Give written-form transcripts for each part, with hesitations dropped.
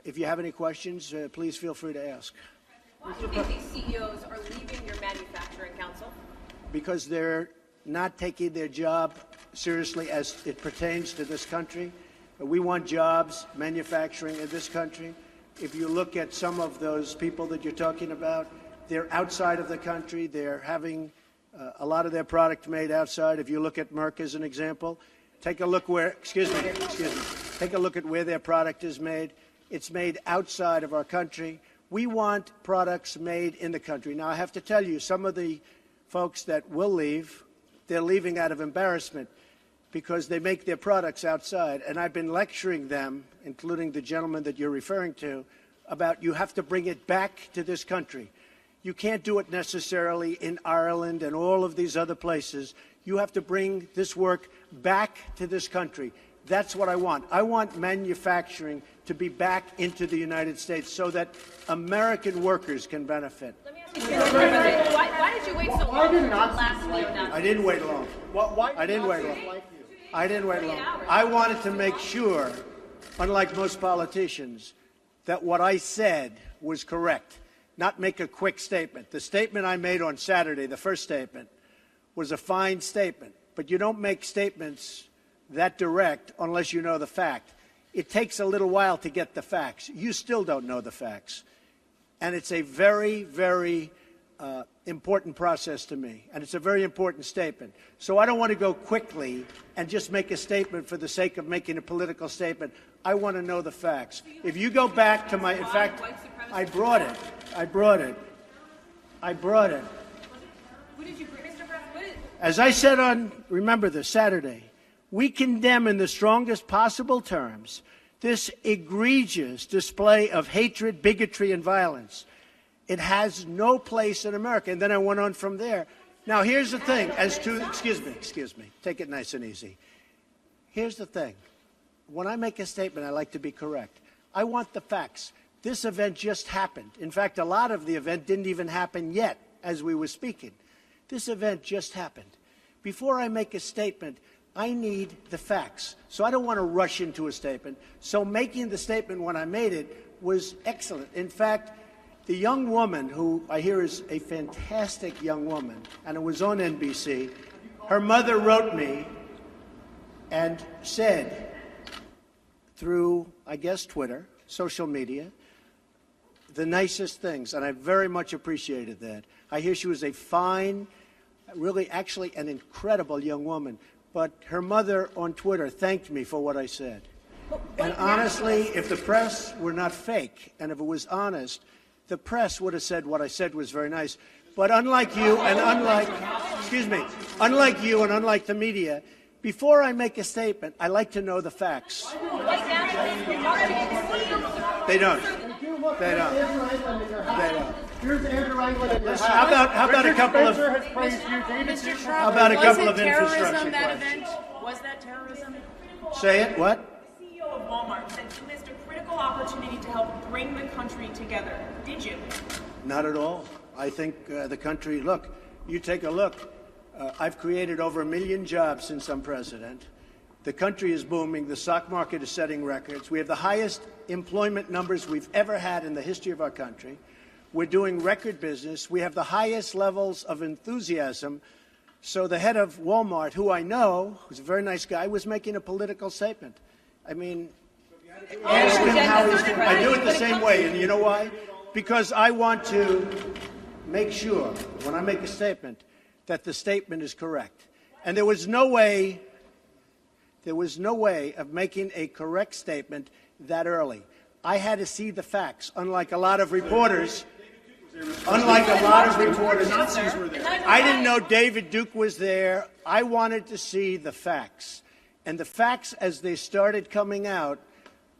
If you have any questions, please feel free to ask. Why do you think these CEOs are leaving your manufacturing council? Because they're not taking their job seriously as it pertains to this country. We want jobs, manufacturing in this country. If you look at some of those people that you're talking about, they're outside of the country. They're having a lot of their product made outside. If you look at Merck as an example, take a look where, take a look at where their product is made. It's made outside of our country. We want products made in the country. Now, I have to tell you, some of the folks that will leave, they're leaving out of embarrassment because they make their products outside. And I've been lecturing them, including the gentleman that you're referring to, about you have to bring it back to this country. You can't do it necessarily in Ireland and all of these other places. You have to bring this work back to this country. That's what I want. I want manufacturing to be back into the United States so that American workers can benefit. Let me ask you, Mr. President, why did you wait so long until last neo-Nazi? I didn't wait long. I didn't wait long. I didn't wait long. I wanted to make sure, unlike most politicians, that what I said was correct, not make a quick statement. The statement I made on Saturday, the first statement, was a fine statement, but you don't make statements that direct unless you know the fact. It takes a little while to get the facts. You still don't know the facts. And it's a very, very important process to me, and it's a very important statement. So I don't want to go quickly and just make a statement for the sake of making a political statement. I want to know the facts. If you go back to my, in fact, I brought it. As I said on, remember this, Saturday, we condemn in the strongest possible terms this egregious display of hatred, bigotry, and violence. It has no place in America. And then I went on from there. Now, here's the thing. As to, excuse me, take it nice and easy. Here's the thing. When I make a statement, I like to be correct. I want the facts. This event just happened. In fact, a lot of the event didn't even happen yet as we were speaking. This event just happened. Before I make a statement, I need the facts. So I don't want to rush into a statement. So making the statement when I made it was excellent. In fact, the young woman, who I hear is a fantastic young woman, and it was on NBC, her mother wrote me and said through, I guess, Twitter, social media, the nicest things, and I very much appreciated that. I hear she was a fine, really actually an incredible young woman, but her mother on Twitter thanked me for what I said. And honestly, if the press were not fake, and if it was honest, the press would have said what I said was very nice. But unlike you and unlike the media, before I make a statement, I like to know the facts. They don't. How about a couple of infrastructure questions? Was that terrorism? Say it. What? The CEO of Walmart said you missed a critical opportunity to help bring the country together. Did you? Not at all. I think the country, look, you take a look. I've created over 1 million jobs since I'm president. The country is booming. The stock market is setting records. We have the highest employment numbers we've ever had in the history of our country. We're doing record business. We have the highest levels of enthusiasm. So the head of Walmart, who I know, who's a very nice guy, was making a political statement. I mean, ask him how he's doing. I do it the same way, and you know why? Because I want to make sure, when I make a statement, that the statement is correct. And there was no way of making a correct statement that early. I had to see the facts, unlike a lot of reporters. I didn't know David Duke was there. I wanted to see the facts. And the facts, as they started coming out,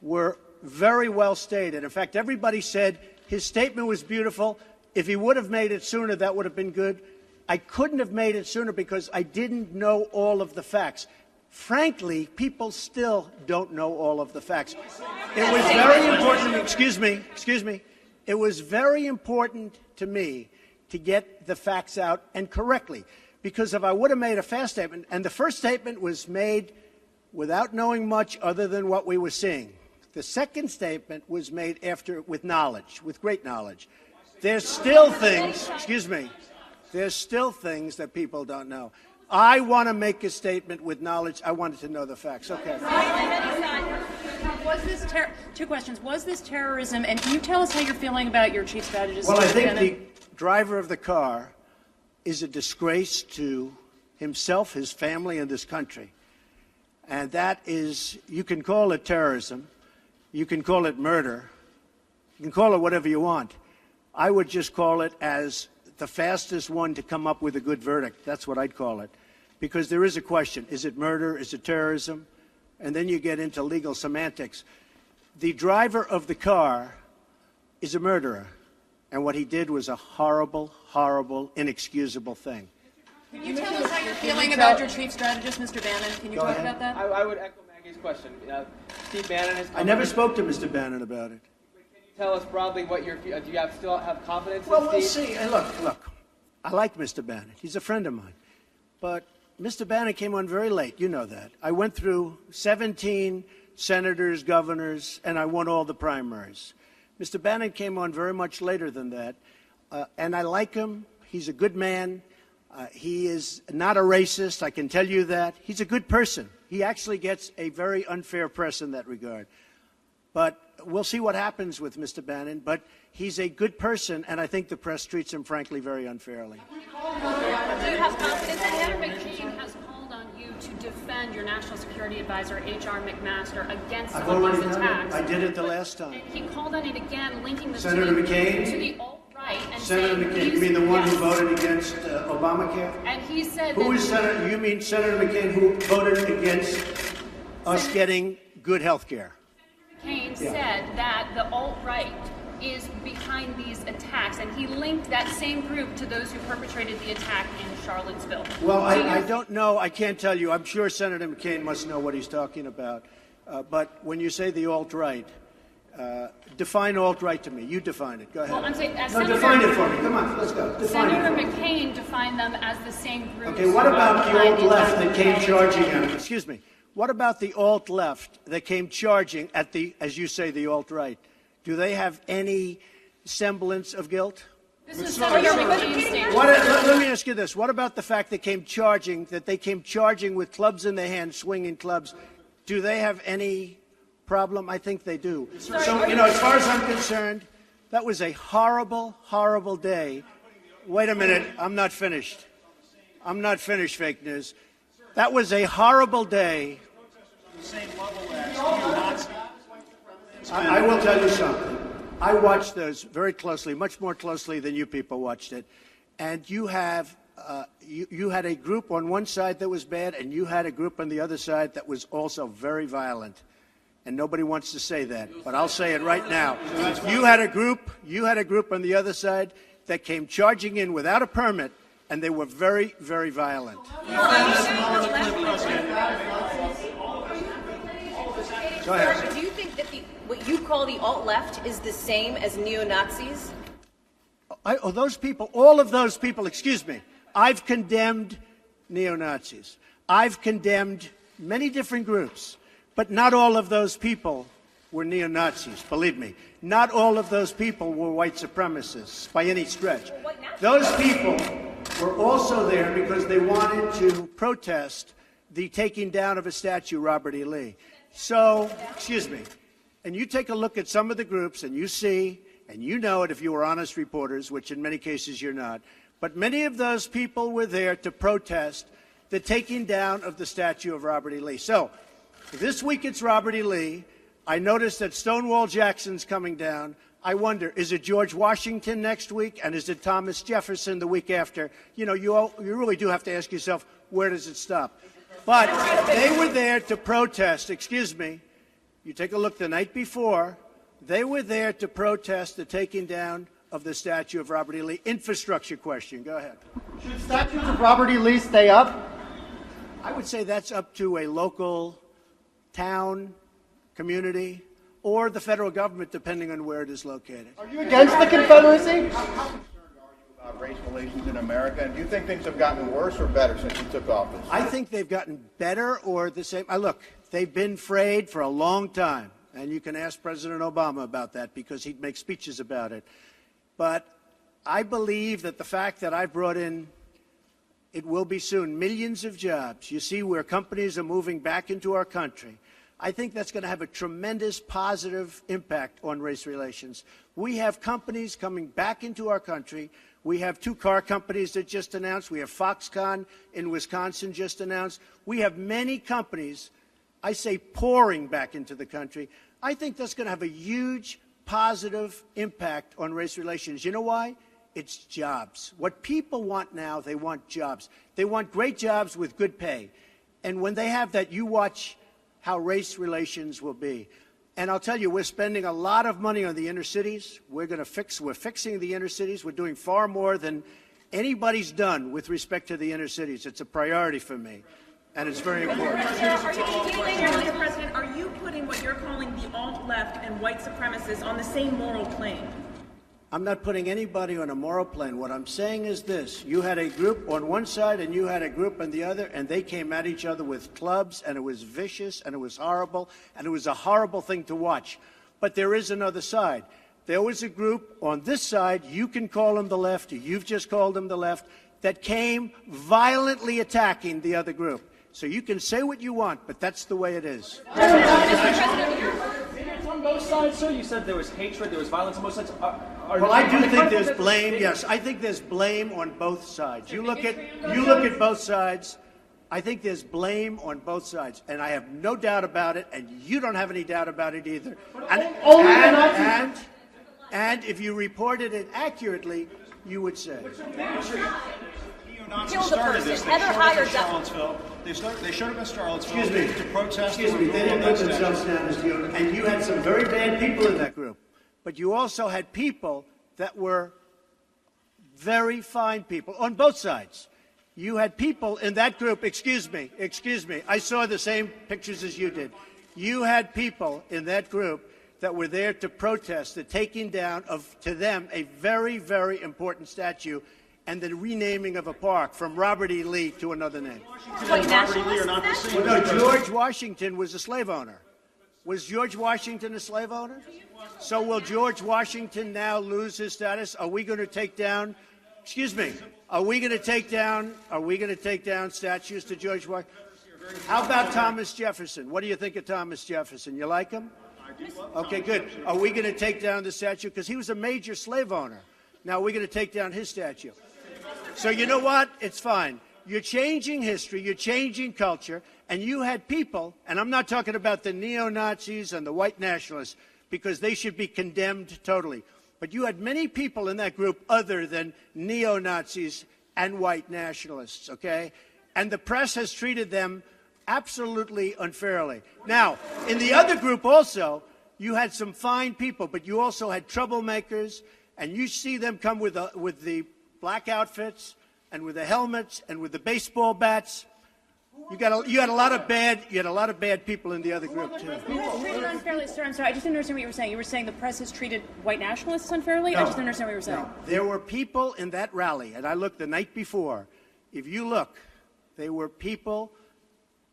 were very well stated. In fact, everybody said his statement was beautiful. If he would have made it sooner, that would have been good. I couldn't have made it sooner because I didn't know all of the facts. Frankly, people still don't know all of the facts. It was very important, excuse me. It was very important to me to get the facts out and correctly. Because if I would have made a fast statement, and the first statement was made without knowing much other than what we were seeing, The second statement was made after, with knowledge, with great knowledge. There's still things, excuse me, there's still things that people don't know. I want to make a statement with knowledge. I wanted to know the facts. Okay. Was this two questions? Was this terrorism? And can you tell us how you're feeling about your chief strategist? Well, I think Bannon? the driver of the car is a disgrace to himself, his family, and this country. And that is, you can call it terrorism. You can call it murder. You can call it whatever you want. I would just call it as the fastest one to come up with a good verdict. That's what I'd call it. Because there is a question. Is it murder? Is it terrorism? And then you get into legal semantics. The driver of the car is a murderer. And what he did was a horrible, horrible, inexcusable thing. Can you tell us how you're feeling about your chief strategist, Mr. Bannon? Can you talk about that? I would echo Maggie's question. Steve Bannon has come I never spoke to Mr. Bannon about it. Can you tell us broadly what do you still have confidence Well, in we'll Steve? see. And look, I like Mr. Bannon. He's a friend of mine. But Mr. Bannon came on very late. You know that. I went through 17 senators, governors, and I won all the primaries. Mr. Bannon came on very much later than that. And I like him. He's a good man. He is not a racist, I can tell you that. He's a good person. He actually gets a very unfair press in that regard. But we'll see what happens with Mr. Bannon. But he's a good person, and I think the press treats him, frankly, very unfairly. Do you have confidence that Senator McCain has called on you to defend your National Security Advisor, H.R. McMaster, against I've some of already these done attacks? it. I did it the last time. And he called on it again, linking this Senator McCain? to the alt-right. And Senator saying McCain, you mean the one who voted against Obamacare? And he said Who that is Senator? You mean Senator McCain who voted against us getting good health care? McCain said that the alt-right is behind these attacks, and he linked that same group to those who perpetrated the attack in Charlottesville. Well, I don't know. I can't tell you. I'm sure Senator McCain must know what he's talking about. But when you say the alt-right, define alt-right to me. You define it. Go ahead. Well, I'm saying, define it for me. Come on, let's go. Define Senator it for me. McCain defined them as the same group. Okay, what about the alt-left that came charging at him? Excuse me. What about the alt-left that came charging at the, as you say, the alt-right? Do they have any semblance of guilt? This is Senator McCain's statement. Let me ask you this. What about the fact they came charging with clubs in their hands, swinging clubs? Do they have any problem? I think they do. So, as far as I'm concerned, that was a horrible, horrible day. Wait a minute. I'm not finished. I'm not finished, fake news. That was a horrible day. I will tell you something. I watched those very closely, much more closely than you people watched it. And you have you had a group on one side that was bad, and you had a group on the other side that was also very violent. And nobody wants to say that, but I'll say it right now. You had a group on the other side that came charging in without a permit, and they were very, very violent. Go ahead. Do you think that what you call the alt-left is the same as neo-Nazis? Those people, all of those people, excuse me, I've condemned neo-Nazis. I've condemned many different groups, but not all of those people were neo-Nazis, believe me. Not all of those people were white supremacists by any stretch. Those people were also there because they wanted to protest the taking down of a statue, Robert E. Lee. So, excuse me, and you take a look at some of the groups and you see, and you know it if you were honest reporters, which in many cases you're not, but many of those people were there to protest the taking down of the statue of Robert E. Lee. So, this week it's Robert E. Lee. I noticed that Stonewall Jackson's coming down. I wonder, is it George Washington next week, and is it Thomas Jefferson the week after? You know, you really do have to ask yourself, where does it stop? But they were there to protest, excuse me, you take a look the night before, they were there to protest the taking down of the statue of Robert E. Lee. Infrastructure question, go ahead. Should statues of Robert E. Lee stay up? I would say that's up to a local town, community, or the federal government, depending on where it is located. Are you against the Confederacy? How concerned are you about race relations in America? And do you think things have gotten worse or better since you took office? I think they've gotten better or the same. Look, they've been frayed for a long time. And you can ask President Obama about that because he'd make speeches about it. But I believe that the fact that I brought in, it will be soon, millions of jobs. You see where companies are moving back into our country. I think that's going to have a tremendous positive impact on race relations. We have companies coming back into our country. We have 2 car companies that just announced. We have Foxconn in Wisconsin just announced. We have many companies, I say, pouring back into the country. I think that's going to have a huge positive impact on race relations. You know why? It's jobs. What people want now, they want jobs. They want great jobs with good pay. And when they have that, you watch how race relations will be. And I'll tell you, we're spending a lot of money on the inner cities. We're fixing the inner cities. We're doing far more than anybody's done with respect to the inner cities. It's a priority for me, and it's very important. Mr. President, are you putting what you're calling the alt-left and white supremacists on the same moral plane? I'm not putting anybody on a moral plane. What I'm saying is this. You had a group on one side and you had a group on the other, and they came at each other with clubs, and it was vicious, and it was horrible, and it was a horrible thing to watch. But there is another side. There was a group on this side, you can call them the left, or you've just called them the left, that came violently attacking the other group. So you can say what you want, but that's the way it is. On both sides, sir? You said there was hatred, there was violence on both sides. Well, I do think there's blame. Yes, I think there's blame on both sides. You look at both sides. I think there's blame on both sides, and I have no doubt about it, and you don't have any doubt about it either. And if you reported it accurately, you would say. Kill the person. Heather Heyer Charlottesville. They showed up in Charlottesville to protest. Excuse me. They didn't put themselves down as you. And you had some very bad people in that group. But you also had people that were very fine people on both sides. You had people in that group. Excuse me. I saw the same pictures as you did. You had people in that group that were there to protest the taking down of, to them, a very, very important statue and the renaming of a park from Robert E. Lee to another name. No, George Washington was a slave owner. Was George Washington a slave owner? So will George Washington now lose his status? Are we going to take down, are we going to take down statues to George Washington? How about Thomas Jefferson? What do you think of Thomas Jefferson? You like him? Okay, good. Are we going to take down the statue? Because he was a major slave owner. Now we're going to take down his statue. So you know what? It's fine. You're changing history, you're changing culture, and you had people, and I'm not talking about the neo-Nazis and the white nationalists, because they should be condemned totally. But you had many people in that group other than neo-Nazis and white nationalists, okay? And the press has treated them absolutely unfairly. Now, in the other group also, you had some fine people, but you also had troublemakers, and you see them come with the black outfits and with the helmets and with the baseball bats. You had a lot of bad people in the other group too. Treated unfairly, sir. I'm sorry, I just didn't understand what you were saying. You were saying the press has treated white nationalists unfairly? No, I just didn't understand what you were saying. No. There were people in that rally, and I looked the night before. If you look, there were people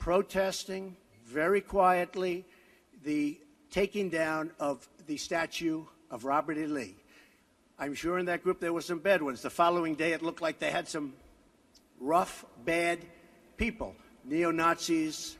protesting very quietly the taking down of the statue of Robert E. Lee. I'm sure in that group there were some bad ones. The following day it looked like they had some rough, bad people, neo-Nazis,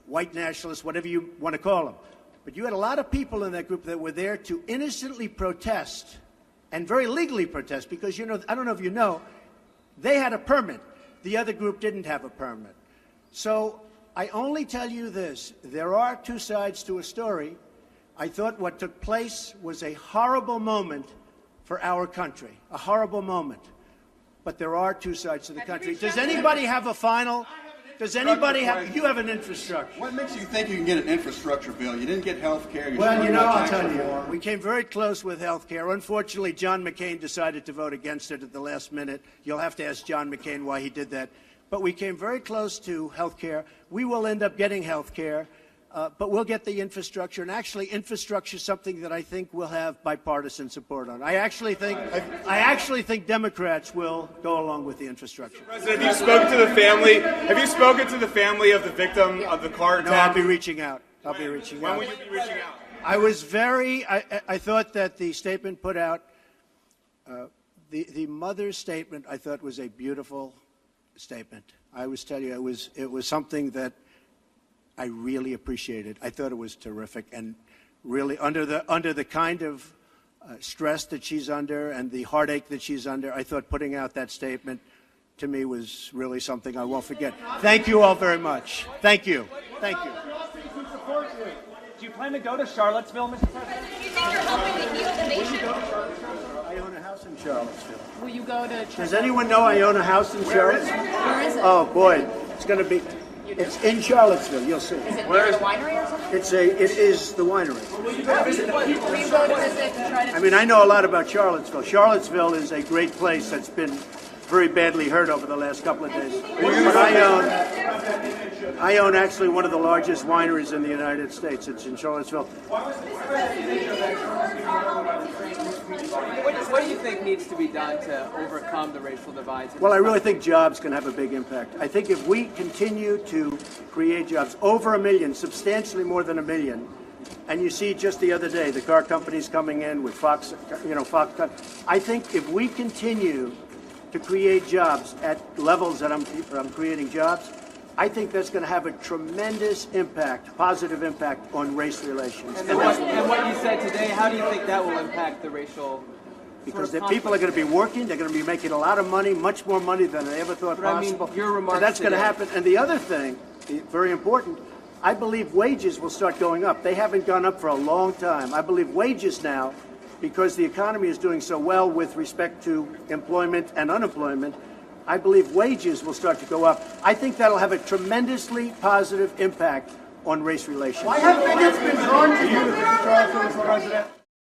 white nationalists, whatever you want to call them. But you had a lot of people in that group that were there to innocently protest and very legally protest because, you know, I don't know if you know, they had a permit. The other group didn't have a permit. So I only tell you this. There are two sides to a story. I thought what took place was a horrible moment for our country, a horrible moment. But there are two sides to the country. Does anybody have a final? Does anybody have? You have an infrastructure. What makes you think you can get an infrastructure bill? You didn't get health care. Well, you know, I'll tell you. We came very close with health care. Unfortunately, John McCain decided to vote against it at the last minute. You'll have to ask John McCain why he did that. But we came very close to health care. We will end up getting health care. But we'll get the infrastructure, and actually infrastructure is something that I think we'll have bipartisan support on. I actually think Democrats will go along with the infrastructure. President, have you spoken to the family? Have you spoken to the family of the victim of the car attack? No, I'll be reaching out. When will you be reaching out? I was very, I thought that the statement put out, the mother's statement, I thought was a beautiful statement. I always tell you, it was something that I really appreciated. I thought it was terrific, and really under the kind of stress that she's under and the heartache that she's under, I thought putting out that statement to me was really something I won't forget. Thank you all very much. Thank you. Thank you. Do you plan to go to Charlottesville, Mr. President? Do you think you're helping to heal the nation? I own a house in Charlottesville. Will you go to? Does anyone know I own a house in Charlottesville? Where is it? Oh boy, it's going to be. It's in Charlottesville. You'll see. Is it near the winery or something? It is the winery. Will you go to visit to try to? I mean, I know a lot about Charlottesville. Charlottesville is a great place that's been very badly hurt over the last couple of days. But I own actually one of the largest wineries in the United States. It's in Charlottesville. What do you think needs to be done to overcome the racial divides? Well, I really think jobs can have a big impact. I think if we continue to create jobs, over 1 million, substantially more than 1 million, and you see just the other day the car companies coming in with Fox. I think if we continue to create jobs at levels that I'm creating jobs, I think that's going to have a tremendous impact, positive impact on race relations. And what you said today, how do you think that will impact the racial? Because the people are going to be working, they're going to be making a lot of money, much more money than they ever thought possible. Your remarks and that's going to today. happen. And the other thing, very important, I believe wages will start going up. They haven't gone up for a long time. I believe wages now, because the economy is doing so well with respect to employment and unemployment, I believe wages will start to go up. I think that'll have a tremendously positive impact on race relations. Why have bigots been drawn to you, Mr. President?